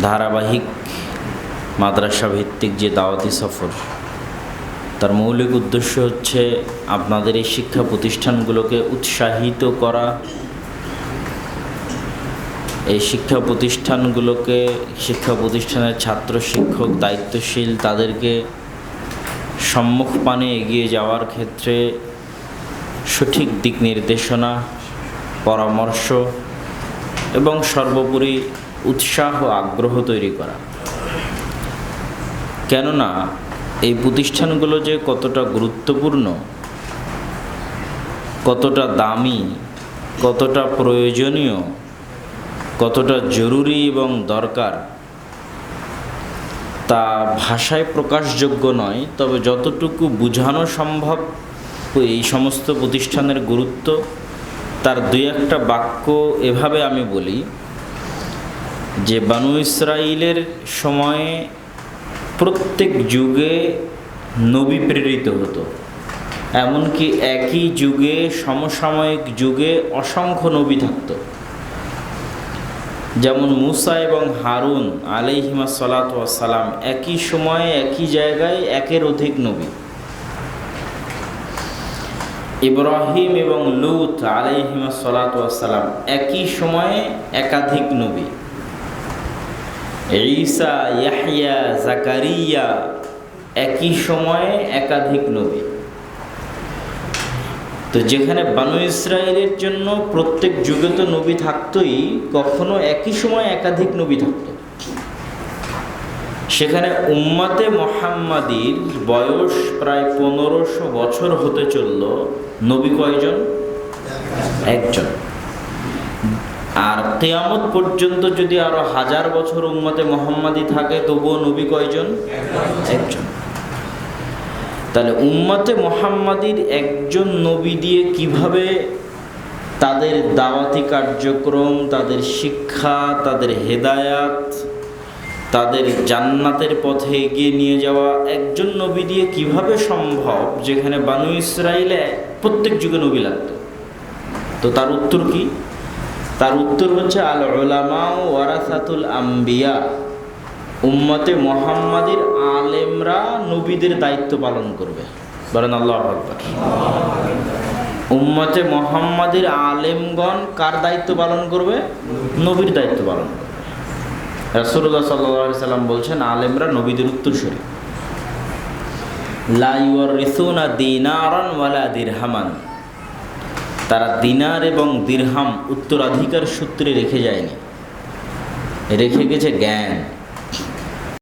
ধারাবাহিক মাদ্রাসা ভিত্তিক যে দাওয়াতি সফর, তার মৌলিক উদ্দেশ্য হচ্ছে আপনাদের এই শিক্ষা প্রতিষ্ঠানগুলোকে উৎসাহিত করা, এই শিক্ষা প্রতিষ্ঠানের ছাত্র শিক্ষক দায়িত্বশীল তাদেরকে সম্মুখপানে এগিয়ে যাওয়ার ক্ষেত্রে সঠিক দিক নির্দেশনা, পরামর্শ এবং সর্বোপরি উৎসাহ আগ্রহ তৈরি করা। কেননা এই প্রতিষ্ঠানগুলো যে কতটা গুরুত্বপূর্ণ, কতটা দামি, কতটা প্রয়োজনীয়, কতটা জরুরি এবং দরকার, তা ভাষায় প্রকাশযোগ্য নয়। তবে যতটুকু বোঝানো সম্ভব এই সমস্ত প্রতিষ্ঠানের গুরুত্ব, তার দুই একটা বাক্য এভাবে আমি বলি যে বানু ইসরাইলের সময়ে প্রত্যেক যুগে নবী প্রেরিত হতো। এমনকি একই যুগে, সমসাময়িক যুগে অসংখ্য নবী থাকত। যেমন মুসা এবং হারুন আলাইহিমা সালাতু ওয়াস সালাম একই সময়ে একই জায়গায় একের অধিক নবী। ইব্রাহিম এবং লূত আলাইহিমা সালাতু ওয়াস সালাম একই সময়ে একাধিক নবী। ঈসা, ইয়াহইয়া, জাকারিয়া একই সময়ে একাধিক নবী। তো যেখানে বানু ইসরাইলের জন্য প্রত্যেক যুগে তো নবী থাকতই, কখনো একই সময় একাধিক নবী থাকত। সেখানে উম্মতে মুহাম্মাদির বয়স প্রায় 1500 বছর হতে চলল, নবী কয়জন? একজন। আর কিয়ামত পর্যন্ত যদি আরো 1000 বছর উম্মতে মুহাম্মাদি থাকে, তবুও নবী কয়জন? একজন। তাহলে উম্মতে মুহাম্মাদির একজন নবী দিয়ে কিভাবে তাদের দাওয়াতি কার্যক্রম, তাদের শিক্ষা, তাদের হেদায়াত, তাদের জান্নাতের পথে এগিয়ে নিয়ে যাওয়া একজন নবী দিয়ে কিভাবে সম্ভব, যেখানে বানু ইসরাইলে প্রত্যেক যুগে নবী লাগতো? তো তার উত্তর কি? তার উত্তর হচ্ছে আল উলামা ওয়ারাসাতুল আম্বিয়া। উম্মতে মুহাম্মাদির আলেমরা নবীদের দায়িত্ব পালন করবে। বলেন আল্লাহু আকবার। উম্মতে মুহাম্মাদির আলেমগণ কার দায়িত্ব পালন করবে? নবীর দায়িত্ব পালন করবে। রাসূলুল্লাহ সাল্লাল্লাহু আলাইহি সাল্লাম বলছেন, আলেমরা নবীদের উত্তরসূরি। লা ইউরিসুনা দিনারান ওয়ালা দিরহামান। তারা দিনার এবং দিরহাম উত্তরাধিকার সূত্রে রেখে যায়নি, রেখে গেছে জ্ঞান।